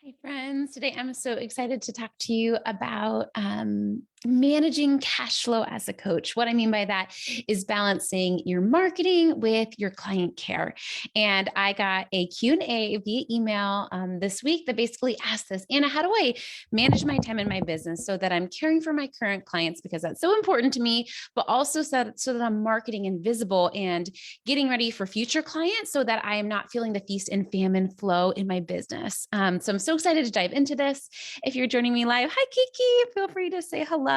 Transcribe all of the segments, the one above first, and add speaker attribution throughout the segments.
Speaker 1: Hi, friends. Today, I'm so excited to talk to you about managing cash flow as a coach. What I mean by that is balancing your marketing with your client care. And I got a Q&A via email this week that basically asked this, Anna, how do I manage my time in my business so that I'm caring for my current clients because that's so important to me, but also so that I'm marketing and visible and getting ready for future clients so that I am not feeling the feast and famine flow in my business. So I'm so excited to dive into this. If you're joining me live, hi, Kiki, feel free to say hello.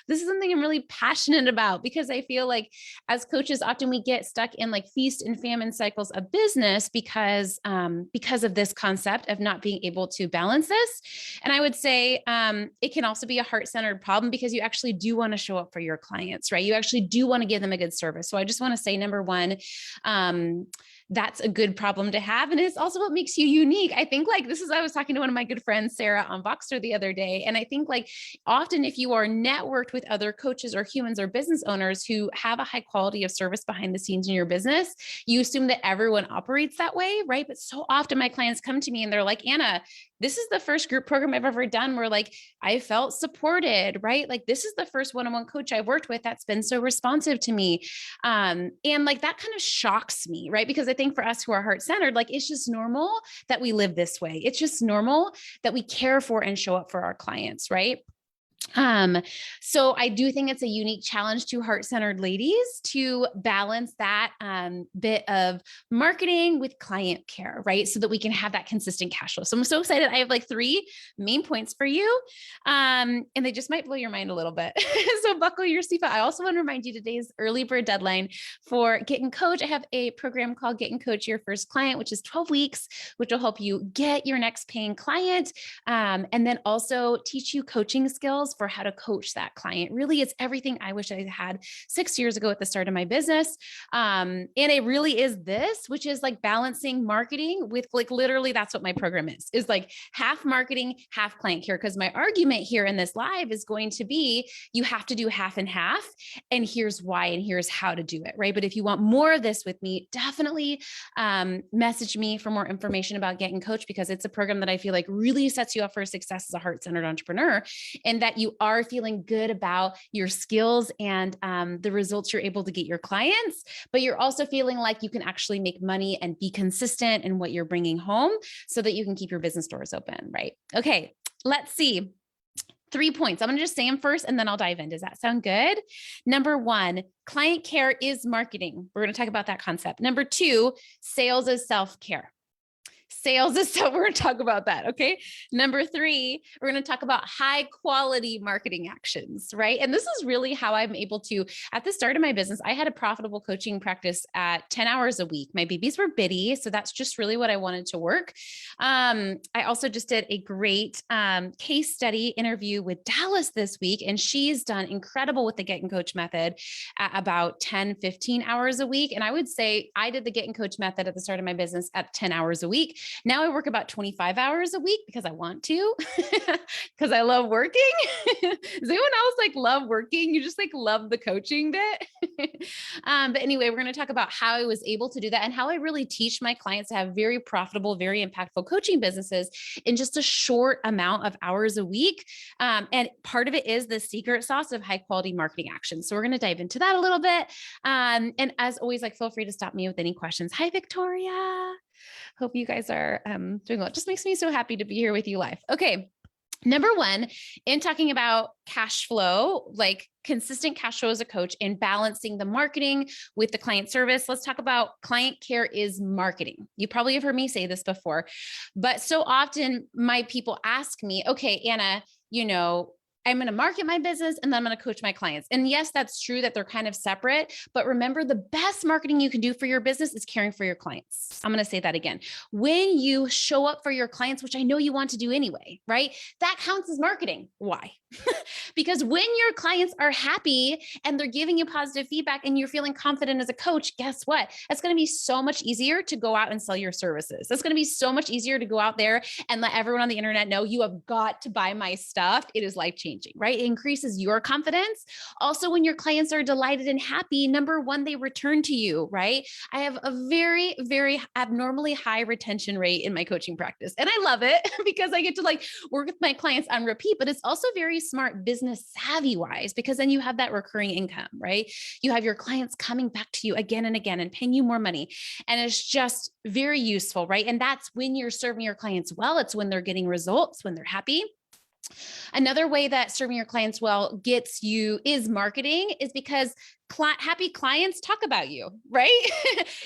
Speaker 1: This is something I'm really passionate about because I feel like as coaches, often we get stuck in like feast and famine cycles of business because of this concept of not being able to balance this. And I would say it can also be a heart-centered problem because you actually do want to show up for your clients, right? You actually do want to give them a good service. So I just want to say, number one, that's a good problem to have. And it's also what makes you unique. I think I was talking to one of my good friends, Sarah, on Voxer the other day. And I think often if you are networked with other coaches or humans or business owners who have a high quality of service behind the scenes in your business, you assume that everyone operates that way, right? But so often my clients come to me and they're like, Anna, this is the first group program I've ever done where I felt supported, right? This is the first one-on-one coach I worked with that's been so responsive to me. And that kind of shocks me, right? Because I think for us who are heart-centered, it's just normal that we live this way. It's just normal that we care for and show up for our clients, right? Um, so I do think it's a unique challenge to heart-centered ladies to balance that bit of marketing with client care, right? So that we can have that consistent cash flow. So I'm so excited. I have three main points for you. And they just might blow your mind a little bit. So buckle your seatbelt. I also want to remind you today's early bird deadline for Get and Coach. I have a program called Get and Coach Your First Client, which is 12 weeks, which will help you get your next paying client. And then also teach you coaching skills for how to coach that client. Really, it's everything I wish I had 6 years ago at the start of my business. And it really is this, which is balancing marketing with literally that's what my program is half marketing, half client care. Because my argument here in this live is going to be, you have to do half and half. And here's why, and here's how to do it, right? But if you want more of this with me, definitely message me for more information about Get and Coach, because it's a program that I feel really sets you up for success as a heart-centered entrepreneur, and that you are feeling good about your skills and the results you're able to get your clients, but you're also feeling like you can actually make money and be consistent in what you're bringing home so that you can keep your business doors open, right? Okay, let's see. 3 points. I'm going to just say them first and then I'll dive in. Does that sound good? Number one, client care is marketing. We're going to talk about that concept. Number two, sales is self-care. Sales is so we're going to talk about that. Okay. Number three, we're going to talk about high quality marketing actions, right? And this is really how I'm able to, at the start of my business, I had a profitable coaching practice at 10 hours a week. My babies were bitty. So that's just really what I wanted to work. I also just did a great case study interview with Dallas this week, and she's done incredible with the Get and Coach method at about 10, 15 hours a week. And I would say I did the Get and Coach method at the start of my business at 10 hours a week. Now I work about 25 hours a week because I want to, because I love working. Does anyone else love working? You just love the coaching bit. But anyway, we're going to talk about how I was able to do that and how I really teach my clients to have very profitable, very impactful coaching businesses in just a short amount of hours a week. And part of it is the secret sauce of high quality marketing action. So we're going to dive into that a little bit. And as always, feel free to stop me with any questions. Hi, Victoria. Hope you guys are doing well. It just makes me so happy to be here with you live. Okay. Number one, in talking about cash flow, consistent cash flow as a coach and balancing the marketing with the client service, let's talk about client care is marketing. You probably have heard me say this before, but so often my people ask me, okay, Anna, I'm going to market my business and then I'm going to coach my clients. And yes, that's true that they're kind of separate, but remember, the best marketing you can do for your business is caring for your clients. I'm going to say that again. When you show up for your clients, which I know you want to do anyway, right? That counts as marketing. Why? Because when your clients are happy and they're giving you positive feedback and you're feeling confident as a coach, guess what? It's going to be so much easier to go out and sell your services. It's going to be so much easier to go out there and let everyone on the internet know you have got to buy my stuff. It is life-changing, right? It increases your confidence. Also, when your clients are delighted and happy, number one, they return to you, right? I have a very, very abnormally high retention rate in my coaching practice. And I love it because I get to like work with my clients on repeat, but it's also very smart business savvy wise, because then you have that recurring income, right? You have your clients coming back to you again and again and paying you more money. And it's just very useful, right? And that's when you're serving your clients well. It's when they're getting results, when they're happy. Another way that serving your clients well gets you is marketing, is because happy clients talk about you, right?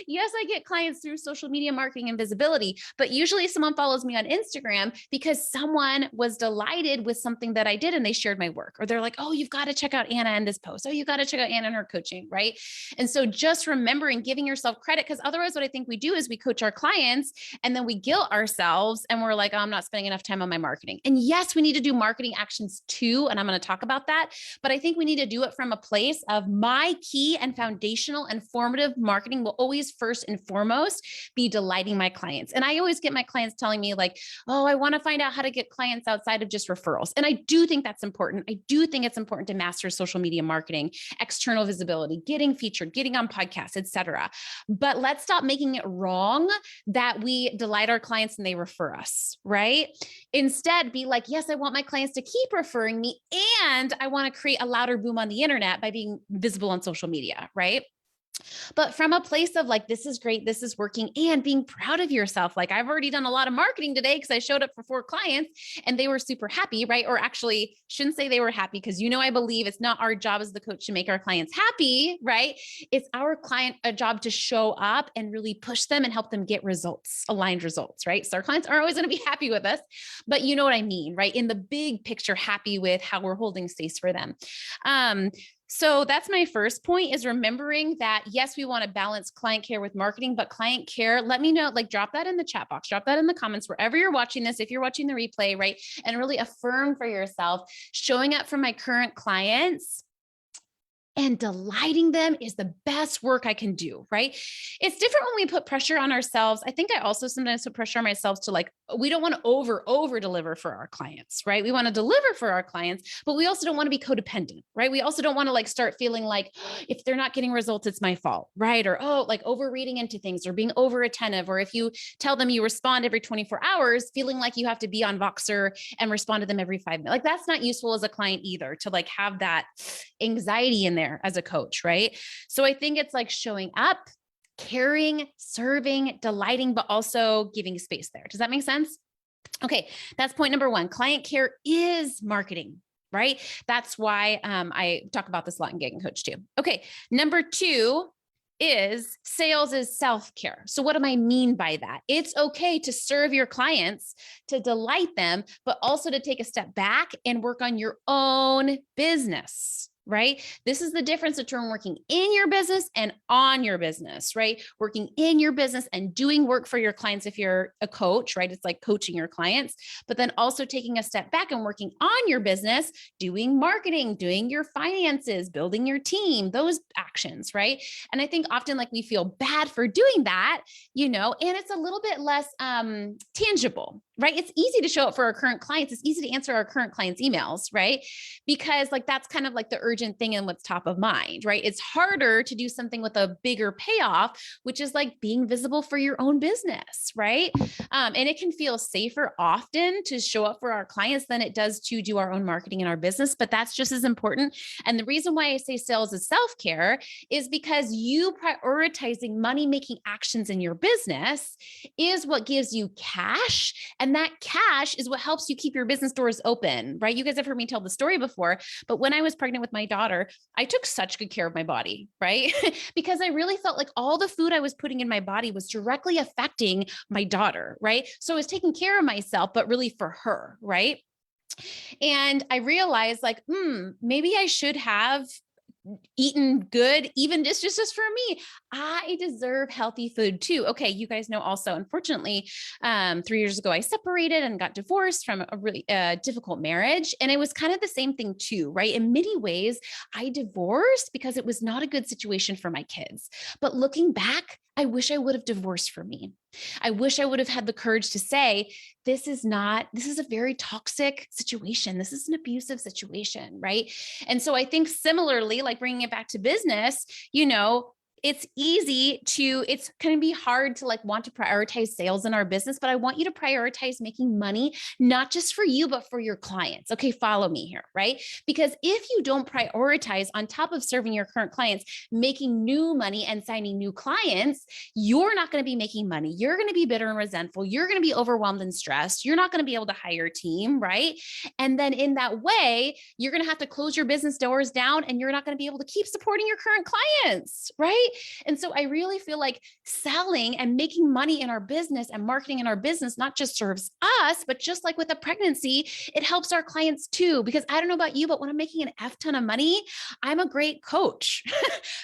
Speaker 1: Yes, I get clients through social media marketing and visibility, but usually someone follows me on Instagram because someone was delighted with something that I did and they shared my work, or they're like, oh, you've got to check out Anna in this post. Oh, you've got to check out Anna in her coaching, right? And so just remembering, giving yourself credit, because otherwise what I think we do is we coach our clients and then we guilt ourselves and we're like, oh, I'm not spending enough time on my marketing. And yes, we need to do marketing actions too. And I'm going to talk about that, but I think we need to do it from a place of my key and foundational and formative marketing will always first and foremost be delighting my clients. And I always get my clients telling me like, oh, I want to find out how to get clients outside of just referrals. And I do think that's important. I do think it's important to master social media marketing, external visibility, getting featured, getting on podcasts, etc. But let's stop making it wrong that we delight our clients and they refer us, right? Instead, be like, yes, I want my clients to keep referring me, and I want to create a louder boom on the internet by being visible on social media, right? But from a place of like, this is great, this is working, and being proud of yourself. Like, I've already done a lot of marketing today because I showed up for 4 clients and they were super happy, right? Or actually, shouldn't say they were happy, because I believe it's not our job as the coach to make our clients happy, right? It's our client a job to show up and really push them and help them get results, aligned results, right? So our clients aren't always going to be happy with us, but you know what I mean, right? In the big picture, happy with how we're holding space for them. So that's my first point, is remembering that, yes, we want to balance client care with marketing, but client care, let me know, like drop that in the chat box, drop that in the comments, wherever you're watching this, if you're watching the replay, right? And really affirm for yourself, showing up for my current clients and delighting them is the best work I can do, right? It's different when we put pressure on ourselves. I think I also sometimes put pressure on myself to like, we don't want to over deliver for our clients, right? We want to deliver for our clients, but we also don't want to be codependent, right? We also don't want to like start feeling like, if they're not getting results, it's my fault, right? Or, oh, like over reading into things or being over attentive. Or if you tell them you respond every 24 hours, feeling like you have to be on Voxer and respond to them every 5 minutes. Like, that's not useful as a client either, to like have that anxiety in there as a coach, right? So I think it's like showing up, caring, serving, delighting, but also giving space there. Does that make sense? Okay, that's point number 1. Client care is marketing, right? That's why I talk about this a lot in Gig and Coach too. Okay, number 2 is sales is self-care. So what do I mean by that? It's okay to serve your clients, to delight them, but also to take a step back and work on your own business, right? This is the difference between working in your business and on your business, right? Working in your business and doing work for your clients if you're a coach, right? It's like coaching your clients, but then also taking a step back and working on your business, doing marketing, doing your finances, building your team, those actions, right? And I think often like we feel bad for doing that, and it's a little bit less tangible, right? It's easy to show up for our current clients. It's easy to answer our current clients' emails, right? Because like, that's kind of like the urgent thing and what's top of mind, right? It's harder to do something with a bigger payoff, which is like being visible for your own business, right? And it can feel safer often to show up for our clients than it does to do our own marketing in our business, but that's just as important. And the reason why I say sales is self-care is because you prioritizing money-making actions in your business is what gives you cash. And that cash is what helps you keep your business doors open, right? You guys have heard me tell the story before, but when I was pregnant with my daughter, I took such good care of my body, right? Because I really felt like all the food I was putting in my body was directly affecting my daughter, right? So I was taking care of myself, but really for her, right? And I realized like, maybe I should have eaten good, even just for me. I deserve healthy food too. Okay, you guys know also, unfortunately, 3 years ago, I separated and got divorced from a really difficult marriage. And it was kind of the same thing too, right? In many ways, I divorced because it was not a good situation for my kids. But looking back, I wish I would have divorced for me. I wish I would have had the courage to say, this is a very toxic situation. This is an abusive situation, right? And so I think similarly, like bringing it back to business, it's it's going to be hard to like want to prioritize sales in our business, but I want you to prioritize making money, not just for you, but for your clients. Okay, follow me here, right? Because if you don't prioritize on top of serving your current clients, making new money and signing new clients, you're not going to be making money. You're going to be bitter and resentful. You're going to be overwhelmed and stressed. You're not going to be able to hire a team, right? And then in that way, you're going to have to close your business doors down and you're not going to be able to keep supporting your current clients, right? And so I really feel like selling and making money in our business and marketing in our business not just serves us, but just like with a pregnancy, it helps our clients too. Because I don't know about you, but when I'm making an F ton of money, I'm a great coach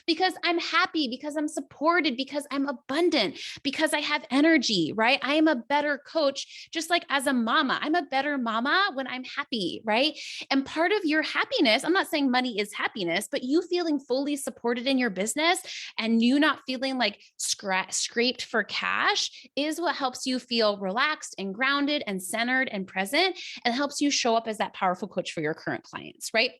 Speaker 1: because I'm happy, because I'm supported, because I'm abundant, because I have energy, right? I am a better coach, just like as a mama. I'm a better mama when I'm happy, right? And part of your happiness, I'm not saying money is happiness, but you feeling fully supported in your business and you not feeling like scraped for cash is what helps you feel relaxed and grounded and centered and present and helps you show up as that powerful coach for your current clients, right?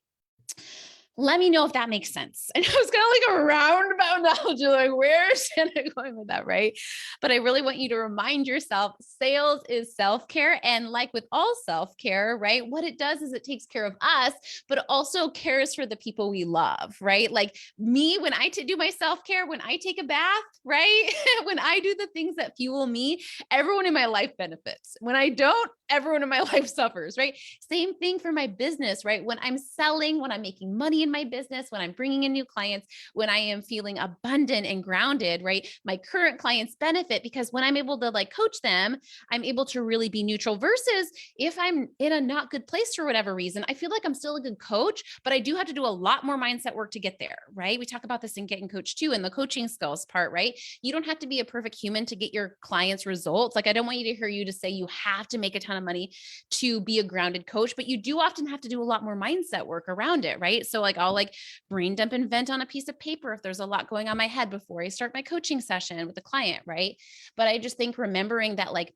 Speaker 1: Let me know if that makes sense. And I was kind of like a roundabout analogy, like where's Shanna going with that, right? But I really want you to remind yourself, sales is self-care. And like with all self-care, right? What it does is it takes care of us, but it also cares for the people we love, right? Like me, when I do my self-care, when I take a bath, right? When I do the things that fuel me, everyone in my life benefits. When I don't, everyone in my life suffers, right? Same thing for my business, right? When I'm selling, when I'm making money in my business, when I'm bringing in new clients, when I am feeling abundant and grounded, right? My current clients benefit because when I'm able to like coach them, I'm able to really be neutral versus if I'm in a not good place for whatever reason, I feel like I'm still a good coach, but I do have to do a lot more mindset work to get there, right? We talk about this in Getting Coached too, in the coaching skills part, right? You don't have to be a perfect human to get your clients results. Like I don't want you to hear you to say you have to make a ton of money to be a grounded coach, but you do often have to do a lot more mindset work around it, right? So like I'll like brain dump and vent on a piece of paper if there's a lot going on my head before I start my coaching session with the client, right? But I just think remembering that like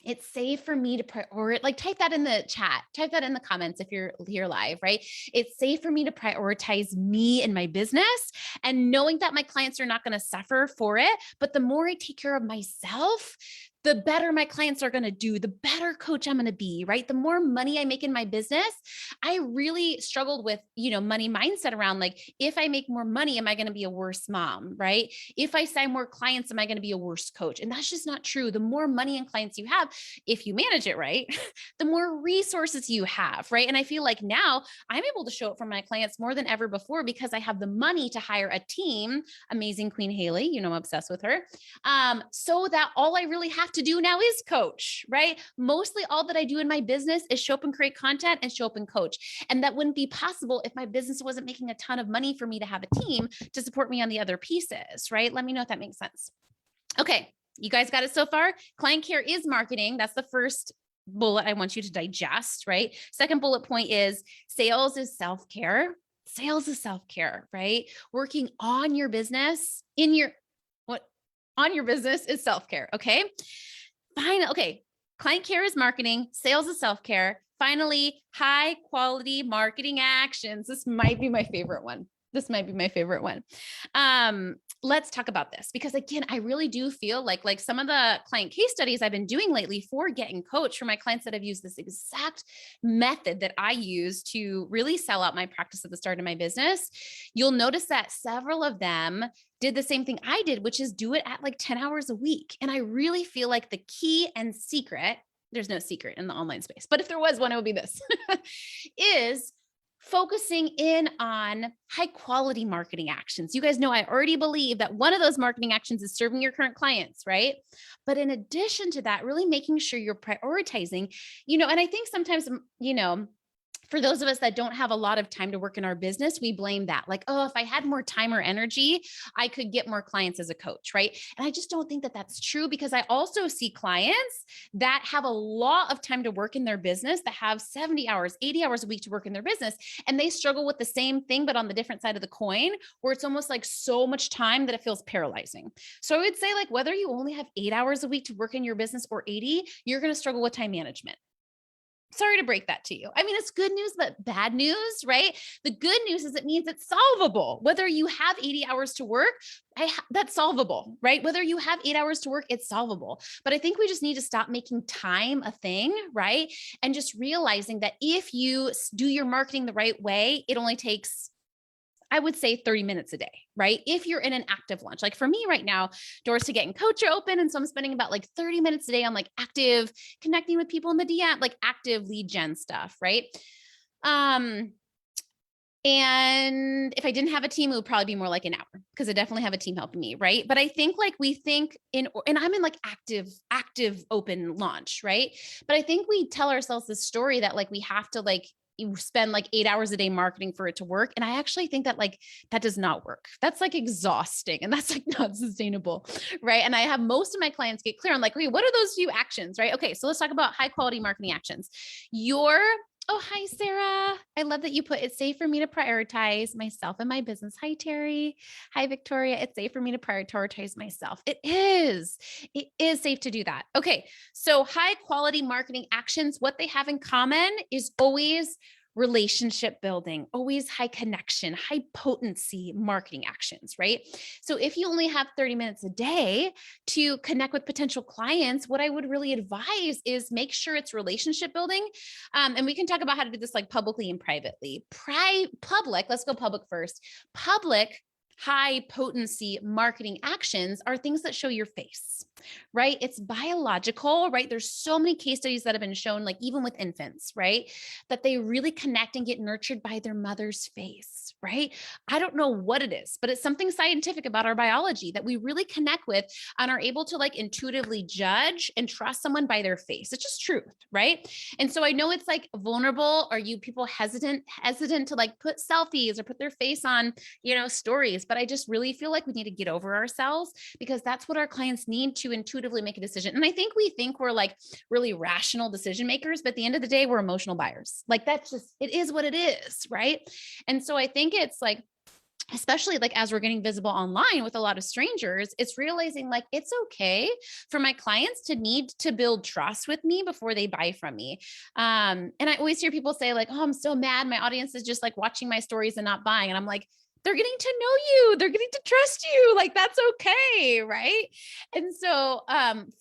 Speaker 1: it's safe for me to prioritize, like type that in the chat, type that in the comments if you're here live, right? It's safe for me to prioritize me and my business and knowing that my clients are not going to suffer for it. But the more I take care of myself, the better my clients are going to do, the better coach I'm going to be, right? The more money I make in my business, I really struggled with, money mindset around like, if I make more money, am I going to be a worse mom, right? If I sign more clients, am I going to be a worse coach? And that's just not true. The more money and clients you have, if you manage it right, the more resources you have, right? And I feel like now I'm able to show up for my clients more than ever before because I have the money to hire a team. Amazing Queen Haley, I'm obsessed with her. So that all I really have to do now is coach, right? Mostly all that I do in my business is show up and create content and show up and coach. And that wouldn't be possible if my business wasn't making a ton of money for me to have a team to support me on the other pieces, right? Let me know if that makes sense. Okay, you guys got it so far? Client care is marketing. That's the first bullet I want you to digest, right? Second bullet point is sales is self-care. Sales is self-care, right? Working on your business on your business is self-care. Okay. Fine. Okay. Client care is marketing. Sales is self-care. Finally, high quality marketing actions. This might be my favorite one. Let's talk about this because again, I really do feel like some of the client case studies I've been doing lately for Getting Coached for my clients that have used this exact method that I use to really sell out my practice at the start of my business. You'll notice that several of them did the same thing I did, which is do it at like 10 hours a week. And I really feel like the key and secret, there's no secret in the online space, but if there was one, it would be this, is focusing in on high quality marketing actions. You guys know I already believe that one of those marketing actions is serving your current clients, right? But in addition to that, really making sure you're prioritizing, and I think sometimes, for those of us that don't have a lot of time to work in our business, we blame that. Like, oh, if I had more time or energy, I could get more clients as a coach, right? And I just don't think that that's true, because I also see clients that have a lot of time to work in their business, that have 70 hours, 80 hours a week to work in their business, and they struggle with the same thing, but on the different side of the coin, where it's almost like so much time that it feels paralyzing. So I would say, like, whether you only have 8 hours a week to work in your business or 80, you're going to struggle with time management. Sorry to break that to you. I mean, it's good news, but bad news, right? The good news is it means it's solvable. Whether you have 80 hours to work, that's solvable, right? Whether you have 8 hours to work, it's solvable. But I think we just need to stop making time a thing, right? And just realizing that if you do your marketing the right way, it only takes, I would say, 30 minutes a day, right? If you're in an active launch, like for me right now, doors to Get and Coach are open. And so I'm spending about like 30 minutes a day on like active connecting with people in the DM, like active lead gen stuff, right? Um, and if I didn't have a team, it would probably be more like an hour, because I definitely have a team helping me, right? But I think like we think and I'm in like active open launch, right? But I think we tell ourselves this story that like we have to like you spend like 8 hours a day marketing for it to work. And I actually think that like that does not work. That's like exhausting and that's like not sustainable, right? And I have most of my clients get clear on like, okay, what are those few actions, right? Okay, so let's talk about high quality marketing actions. Oh, hi, Sarah. I love that you put it's safe for me to prioritize myself and my business. Hi, Terry. Hi, Victoria. It's safe for me to prioritize myself. It is. It is safe to do that. Okay. So high quality marketing actions, what they have in common is always relationship building, always high connection, high potency marketing actions, right? So if you only have 30 minutes a day to connect with potential clients, what I would really advise is make sure it's relationship building. And we can talk about how to do this like publicly and privately. Public, let's go public first. Public high potency marketing actions are things that show your face, right? It's biological, right? There's so many case studies that have been shown, like even with infants, right? That they really connect and get nurtured by their mother's face, right? I don't know what it is, but it's something scientific about our biology that we really connect with and are able to like intuitively judge and trust someone by their face. It's just truth, right? And so I know it's like vulnerable. Are you people hesitant to like put selfies or put their face on, stories, but I just really feel like we need to get over ourselves, because that's what our clients need to intuitively make a decision. And I think we think we're like really rational decision makers, but at the end of the day, we're emotional buyers. Like that's just, it is what it is, right? And so I think it's like, especially like as we're getting visible online with a lot of strangers, it's realizing like it's okay for my clients to need to build trust with me before they buy from me. And I always hear people say like, oh, I'm so mad. My audience is just like watching my stories and not buying. And I'm like, they're getting to know you. They're getting to trust you. Like that's okay. Right. And so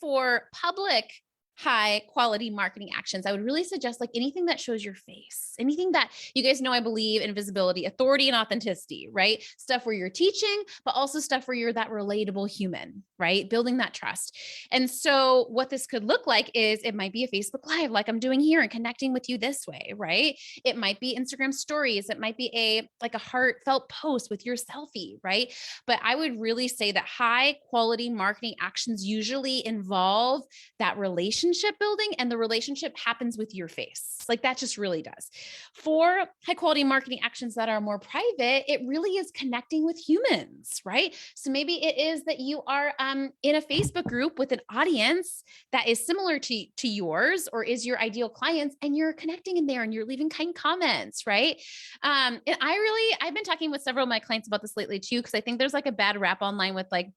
Speaker 1: for public high quality marketing actions, I would really suggest like anything that shows your face, anything that you guys know, I believe in visibility, authority, and authenticity, right? Stuff where you're teaching, but also stuff where you're that relatable human, right? Building that trust. And so what this could look like is it might be a Facebook Live like I'm doing here and connecting with you this way, right? It might be Instagram stories. It might be a heartfelt post with your selfie, right? But I would really say that high quality marketing actions usually involve that relationship building, and the relationship happens with your face. Like that just really does. For high quality marketing actions that are more private, it really is connecting with humans, right? So maybe it is that you are in a Facebook group with an audience that is similar to yours or is your ideal clients, and you're connecting in there and you're leaving kind comments, right? And I've been talking with several of my clients about this lately too, because I think there's like a bad rap online with like,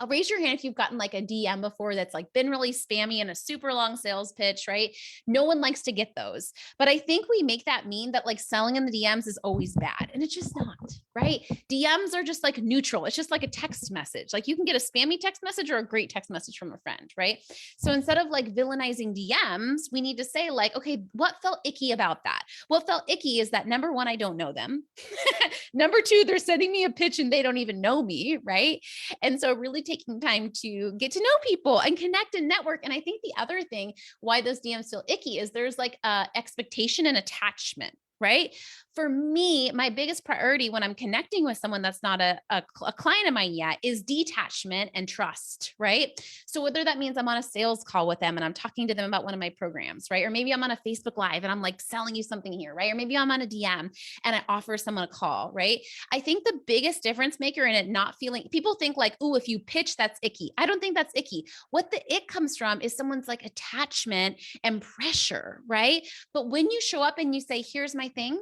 Speaker 1: raise your hand if you've gotten like a DM before that's like been really spammy and a super long sales pitch, right? No one likes to get those. But I think we make that mean that like selling in the DMs is always bad. And it's just not, right? DMs are just like neutral. It's just like a text message. Like you can get a spammy text message or a great text message from a friend, right? So instead of like villainizing DMs, we need to say like, okay, what felt icky about that? What felt icky is that number one, I don't know them. Number two, they're sending me a pitch and they don't even know me, right? And so really taking time to get to know people and connect and network. And I think the other thing why those DMs feel icky is there's like expectation and attachment, right? for me, my biggest priority when I'm connecting with someone that's not a client of mine yet is detachment and trust, right? So whether that means I'm on a sales call with them and I'm talking to them about one of my programs, right? Or maybe I'm on a Facebook Live and I'm like selling you something here, right? Or maybe I'm on a DM and I offer someone a call, right? I think the biggest difference maker in it not feeling, people think like, oh, if you pitch, that's icky. I don't think that's icky. What the ick comes from is someone's like attachment and pressure, right? But when you show up and you say, here's my thing,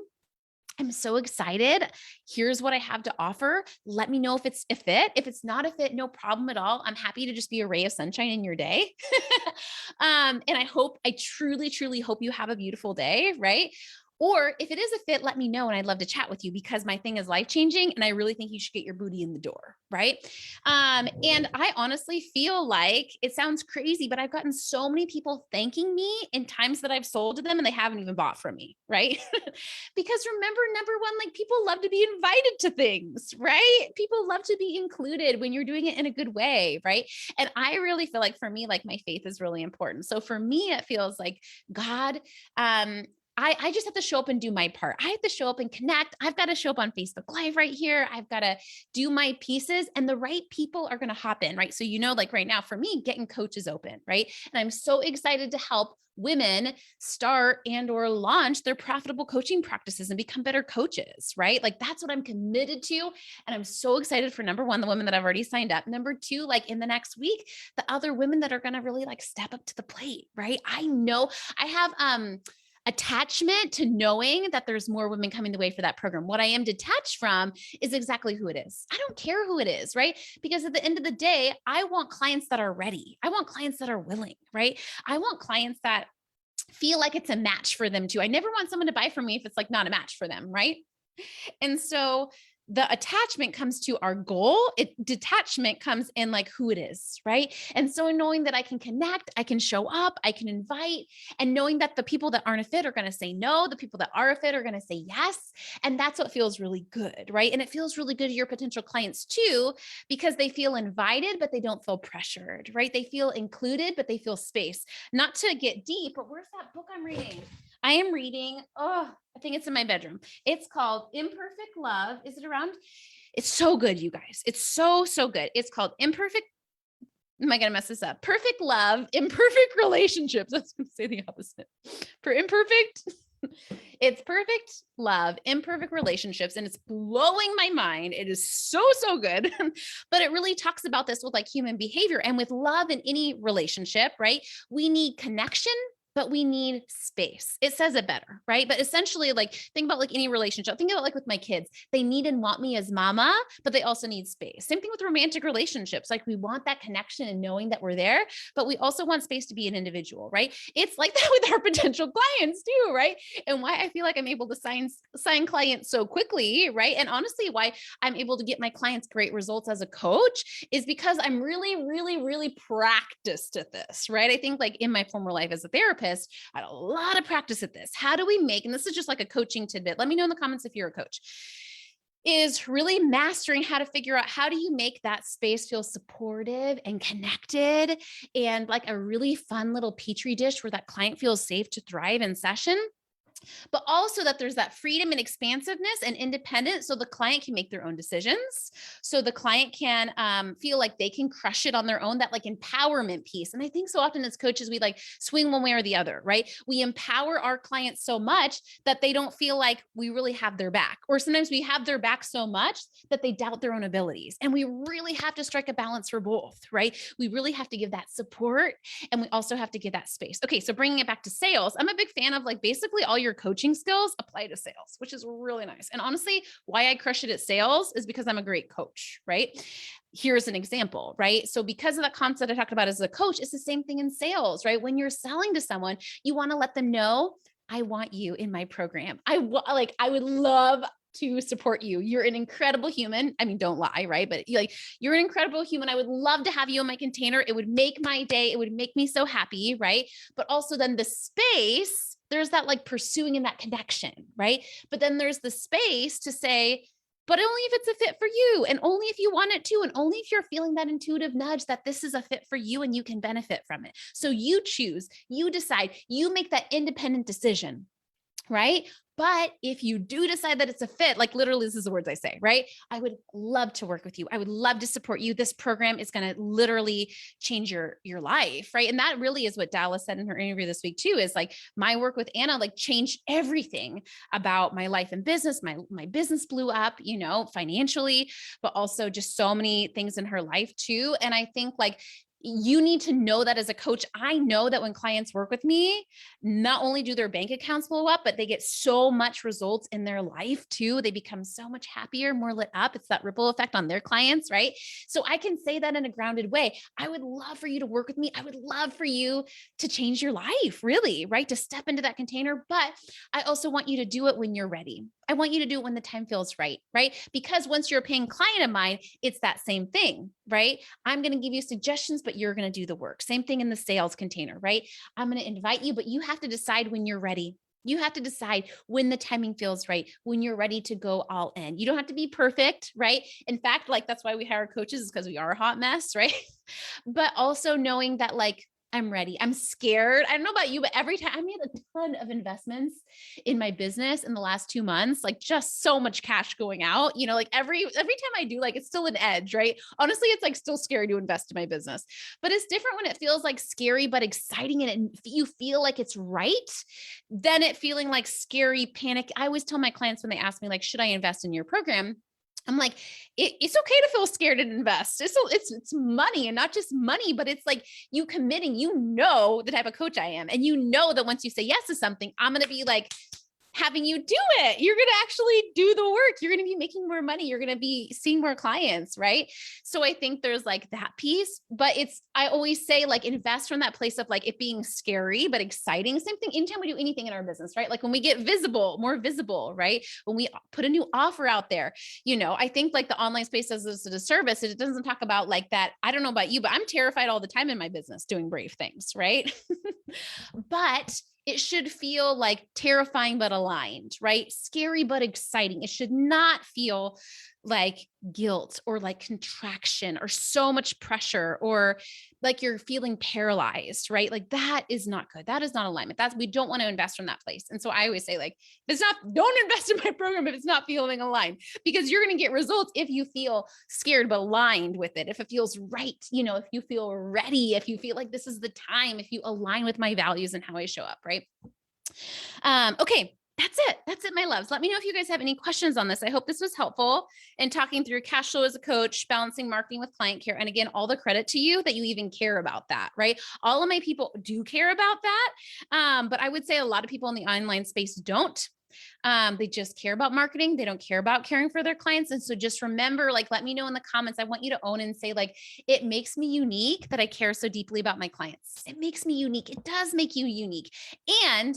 Speaker 1: I'm so excited. Here's what I have to offer. Let me know if it's a fit. If it's not a fit, no problem at all. I'm happy to just be a ray of sunshine in your day. And I truly, truly hope you have a beautiful day, right? Or if it is a fit, let me know. And I'd love to chat with you because my thing is life-changing. And I really think you should get your booty in the door. Right. And I honestly feel like it sounds crazy, but I've gotten so many people thanking me in times that I've sold to them and they haven't even bought from me. Right. Because remember, number one, like people love to be invited to things, right? People love to be included when you're doing it in a good way. Right. And I really feel like for me, like my faith is really important. So for me, it feels like God, I just have to show up and do my part. I have to show up and connect. I've got to show up on Facebook Live right here. I've got to do my pieces and the right people are going to hop in, right? So, like right now for me, getting coaches open, right? And I'm so excited to help women start and or launch their profitable coaching practices and become better coaches, right? Like that's what I'm committed to. And I'm so excited for number one, the women that I've already signed up. Number two, like in the next week, the other women that are going to really like step up to the plate, right? I know I have, attachment to knowing that there's more women coming the way for that program. What I am detached from is exactly who it is. I don't care who it is, right? Because at the end of the day, I want clients that are ready. I want clients that are willing, right? I want clients that feel like it's a match for them too. I never want someone to buy from me if it's like not a match for them, right? And so the attachment comes to our goal. Detachment comes in like who it is, right? And so knowing that I can connect, I can show up, I can invite, and knowing that the people that aren't a fit are going to say no, the people that are a fit are going to say yes. And that's what feels really good, right? And it feels really good to your potential clients too, because they feel invited, but they don't feel pressured, right? They feel included, but they feel space. Not to get deep, but where's that book I'm reading? I am reading, I think it's in my bedroom. It's called Imperfect Love. Is it around? It's so good, you guys. It's so, so good. It's called Imperfect. Am I going to mess this up? Perfect Love, Imperfect Relationships. I was going to say the opposite. For imperfect, it's Perfect Love, Imperfect Relationships. And it's blowing my mind. It is so, so good. But it really talks about this with like human behavior and with love in any relationship, right? We need connection, but we need space. It says it better, right? But essentially, like, think about like any relationship. Think about like with my kids. They need and want me as mama, but they also need space. Same thing with romantic relationships. Like we want that connection and knowing that we're there, but we also want space to be an individual, right? It's like that with our potential clients too, right? And why I feel like I'm able to sign clients so quickly, right? And honestly, why I'm able to get my clients great results as a coach is because I'm really, really, really practiced at this, right? I think like in my former life as a therapist, I had a lot of practice at this. How do we make, and this is just like a coaching tidbit. Let me know in the comments if you're a coach, is really mastering how to figure out how do you make that space feel supportive and connected and like a really fun little petri dish where that client feels safe to thrive in session. But also that there's that freedom and expansiveness and independence so the client can make their own decisions. So the client can feel like they can crush it on their own, that like empowerment piece. And I think so often as coaches, we like swing one way or the other, right? We empower our clients so much that they don't feel like we really have their back. Or sometimes we have their back so much that they doubt their own abilities. And we really have to strike a balance for both, right? We really have to give that support and we also have to give that space. Okay, so bringing it back to sales, I'm a big fan of like basically all your coaching skills apply to sales, which is really nice. And honestly, why I crush it at sales is because I'm a great coach, right? Here's an example, right? So because of that concept I talked about as a coach, it's the same thing in sales, right? When you're selling to someone, you want to let them know, I want you in my program. I would love to support you. You're an incredible human. I mean, don't lie, right? But you're an incredible human. I would love to have you in my container. It would make my day. It would make me so happy, right? But also then the space, there's that like pursuing and that connection, right? But then there's the space to say, but only if it's a fit for you and only if you want it to, and only if you're feeling that intuitive nudge that this is a fit for you and you can benefit from it. So you choose, you decide, you make that independent decision, right? But if you do decide that it's a fit, like literally, this is the words I say, right? I would love to work with you. I would love to support you. This program is going to literally change your life, right? And that really is what Dallas said in her interview this week too, is like my work with Anna, like changed everything about my life and business. My business blew up, financially, but also just so many things in her life too. And I think like, you need to know that as a coach. I know that when clients work with me, not only do their bank accounts blow up, but they get so much results in their life too. They become so much happier, more lit up. It's that ripple effect on their clients, right? So I can say that in a grounded way. I would love for you to work with me. I would love for you to change your life, really, right? To step into that container. But I also want you to do it when you're ready. I want you to do it when the time feels right, right? Because once you're a paying client of mine, it's that same thing, right? I'm going to give you suggestions, but you're going to do the work. Same thing in the sales container, right? I'm going to invite you, but you have to decide when you're ready. You have to decide when the timing feels right, when you're ready to go all in. You don't have to be perfect, right? In fact, like that's why we hire coaches, is because we are a hot mess, right? But also knowing that like, I'm ready. I'm scared. I don't know about you, but every time I made a ton of investments in my business in the last 2 months, like just so much cash going out, like every time I do, like it's still an edge, right? Honestly, it's like still scary to invest in my business, but it's different when it feels like scary, but exciting and you feel like it's right than it feeling like scary panic. I always tell my clients when they ask me like, should I invest in your program? I'm like, it's okay to feel scared and invest. It's money, and not just money, but it's like you committing, the type of coach I am. And that once you say yes to something, I'm going to be like having you do it. You're going to actually do the work. You're going to be making more money. You're going to be seeing more clients, right? So I think there's like that piece, but I always say like invest from that place of like it being scary, but exciting. Same thing anytime we do anything in our business, right? Like when we get more visible, right? When we put a new offer out there, I think like the online space does this as a service. It doesn't talk about like that. I don't know about you, but I'm terrified all the time in my business doing brave things, right? But it should feel like terrifying, but aligned, right? Scary, but exciting. It should not feel like guilt or like contraction or so much pressure or like you're feeling paralyzed, right? Like that is not good. That is not alignment. We don't want to invest from that place. And so I always say like, don't invest in my program if it's not feeling aligned, because you're going to get results if you feel scared, but aligned with it. If it feels right, if you feel ready, if you feel like this is the time, if you align with my values and how I show up, right? Okay. That's it, my loves. Let me know if you guys have any questions on this. I hope this was helpful in talking through cash flow as a coach, balancing marketing with client care. And again, all the credit to you that you even care about that, right? All of my people do care about that. But I would say a lot of people in the online space don't. They just care about marketing. They don't care about caring for their clients. And so just remember, like, let me know in the comments. I want you to own and say like, it makes me unique that I care so deeply about my clients. It makes me unique. It does make you unique. And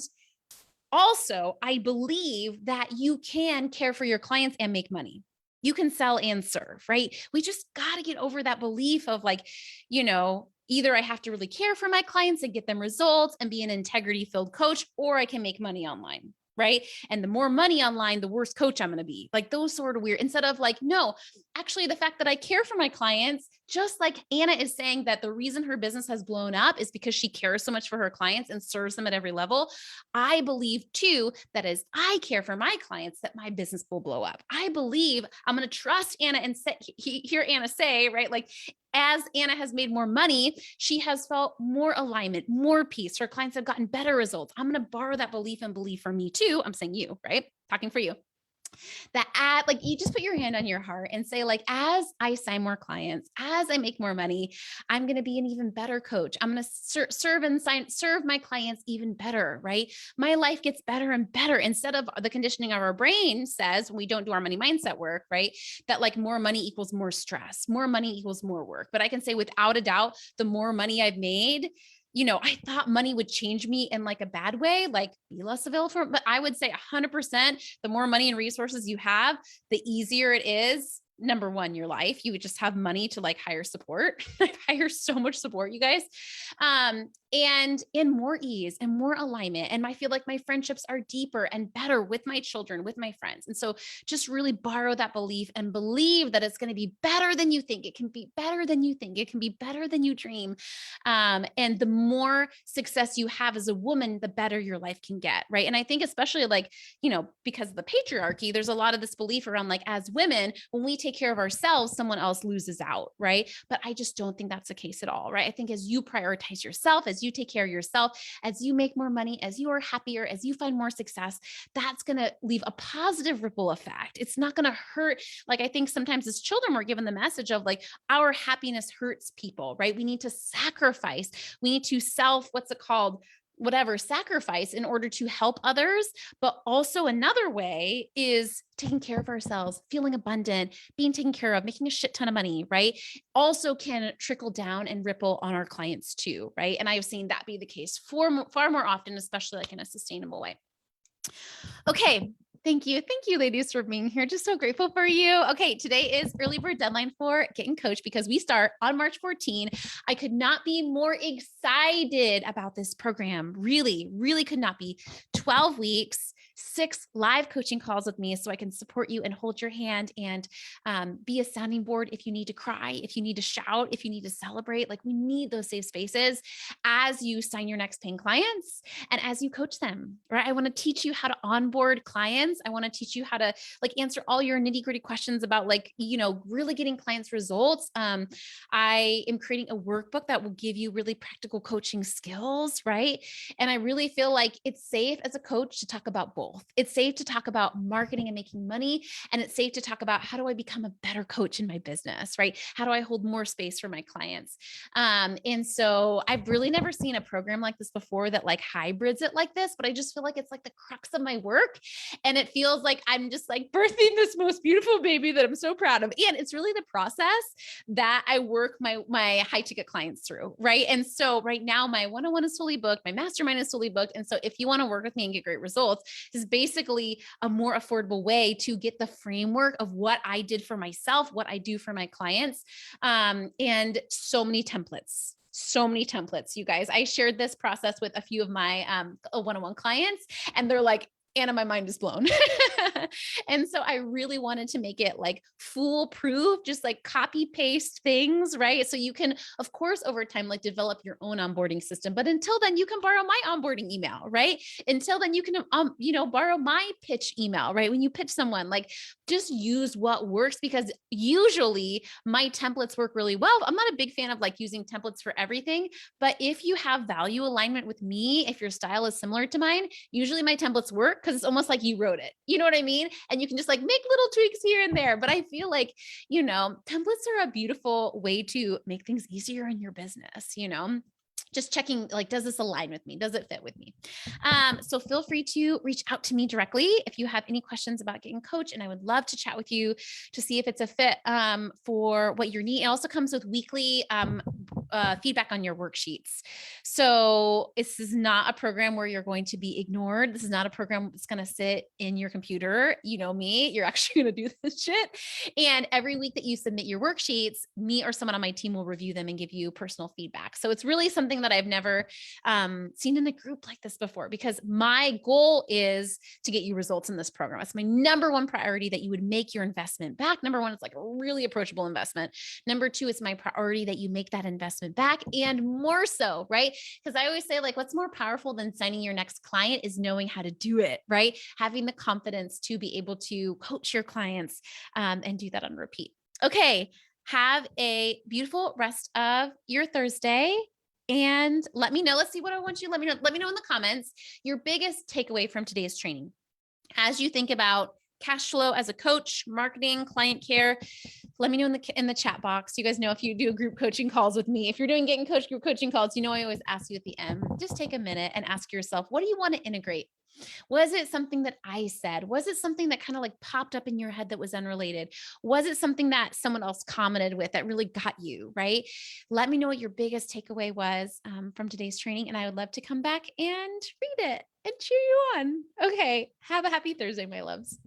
Speaker 1: also, I believe that you can care for your clients and make money. You can sell and serve, right? We just got to get over that belief of like, either I have to really care for my clients and get them results and be an integrity filled coach, or I can make money online. Right. And the more money online, the worse coach I'm going to be. Like those sort of weird, instead of like, no, actually the fact that I care for my clients, just like Anna is saying that the reason her business has blown up is because she cares so much for her clients and serves them at every level. I believe too, that as I care for my clients, that my business will blow up. I believe I'm going to trust Anna and hear Anna say, right? Like, as Anna has made more money, she has felt more alignment, more peace. Her clients have gotten better results. I'm going to borrow that belief and believe from me too. I'm saying you, right? Talking for you. Like you just put your hand on your heart and say like, as I sign more clients, as I make more money, I'm going to be an even better coach. I'm going to serve my clients even better, right? My life gets better and better, instead of the conditioning of our brain says when we don't do our money mindset work, right? That like more money equals more stress, more money equals more work. But I can say without a doubt, the more money I've made, I thought money would change me in like a bad way, like be less available for, but I would say 100%, the more money and resources you have, the easier it is. Number one, your life, you would just have money to like hire support. I hire so much support, you guys. and in more ease and more alignment. And I feel like my friendships are deeper and better with my children, with my friends. And so just really borrow that belief and believe that it's going to be better than you think. It can be better than you think. It can be better than you dream. And the more success you have as a woman, the better your life can get. Right. And I think, especially like, because of the patriarchy, there's a lot of this belief around like, as women, when we take care of ourselves, someone else loses out. Right. But I just don't think that's the case at all. Right. I think as you prioritize yourself, as you take care of yourself, as you make more money, as you are happier, as you find more success, that's going to leave a positive ripple effect. It's not going to hurt. Like, I think sometimes as children, we're given the message of like, our happiness hurts people, right? We need to sacrifice. We need to what's it called? Whatever, sacrifice in order to help others. But also another way is taking care of ourselves, feeling abundant, being taken care of, making a shit ton of money, right? Also can trickle down and ripple on our clients too, right? And I have seen that be the case far more often, especially like in a sustainable way. Okay. Thank you. Thank you, ladies, for being here. Just so grateful for you. Okay. Today is early bird deadline for Getting Coached because we start on March 14. I could not be more excited about this program. Really, really could not be. 12 weeks, 6 live coaching calls with me so I can support you and hold your hand and be a sounding board if you need to cry, if you need to shout, if you need to celebrate. Like, we need those safe spaces as you sign your next paying clients and as you coach them, right? I want to teach you how to onboard clients. I want to teach you how to like answer all your nitty gritty questions about like, really getting clients results. I am creating a workbook that will give you really practical coaching skills, right? And I really feel like it's safe as a coach to talk about both. It's safe to talk about marketing and making money. And it's safe to talk about how do I become a better coach in my business, right? How do I hold more space for my clients? And so I've really never seen a program like this before that like hybrids it like this, but I just feel like it's like the crux of my work. And it feels like I'm just like birthing this most beautiful baby that I'm so proud of. And it's really the process that I work my high ticket clients through. Right. And so right now my one-on-one is fully booked. My mastermind is fully booked. And so if you want to work with me and get great results, this is basically a more affordable way to get the framework of what I did for myself, what I do for my clients. And so many templates, you guys. I shared this process with a few of my one-on-one clients, and they're like, Anna, my mind is blown. And so I really wanted to make it like foolproof, just like copy paste things, right? So you can, of course, over time, like develop your own onboarding system. But until then, you can borrow my onboarding email, right? Until then, you can, borrow my pitch email, right? When you pitch someone, like just use what works, because usually my templates work really well. I'm not a big fan of like using templates for everything, but if you have value alignment with me, if your style is similar to mine, usually my templates work because it's almost like you wrote it. You know what I mean? And you can just like make little tweaks here and there. But I feel like, templates are a beautiful way to make things easier in your business, just checking, like, does this align with me? Does it fit with me? So feel free to reach out to me directly if you have any questions about Getting Coached, and I would love to chat with you to see if it's a fit for what you need. It also comes with weekly feedback on your worksheets. So this is not a program where you're going to be ignored. This is not a program that's going to sit in your computer. You know me, you're actually going to do this shit. And every week that you submit your worksheets, me or someone on my team will review them and give you personal feedback. So it's really something that I've never seen in a group like this before, because my goal is to get you results in this program. It's my number one priority, that you would make your investment back. Number one, it's like a really approachable investment. Number two, it's my priority that you make that investment back, and more so, right? Because I always say, like, what's more powerful than signing your next client is knowing how to do it, right? Having the confidence to be able to coach your clients and do that on repeat. Okay. Have a beautiful rest of your Thursday. And let me know. Let's see what I want you. Let me know in the comments your biggest takeaway from today's training as you think about cash flow as a coach, marketing, client care. Let me know in the chat box. You guys know, if you do group coaching calls with me, if you're doing Getting Coached group coaching calls, I always ask you at the end, just take a minute and ask yourself, what do you want to integrate? Was it something that I said? Was it something that kind of like popped up in your head that was unrelated? Was it something that someone else commented with that really got you, right? Let me know what your biggest takeaway was from today's training, and I would love to come back and read it and cheer you on. Okay. Have a happy Thursday, my loves.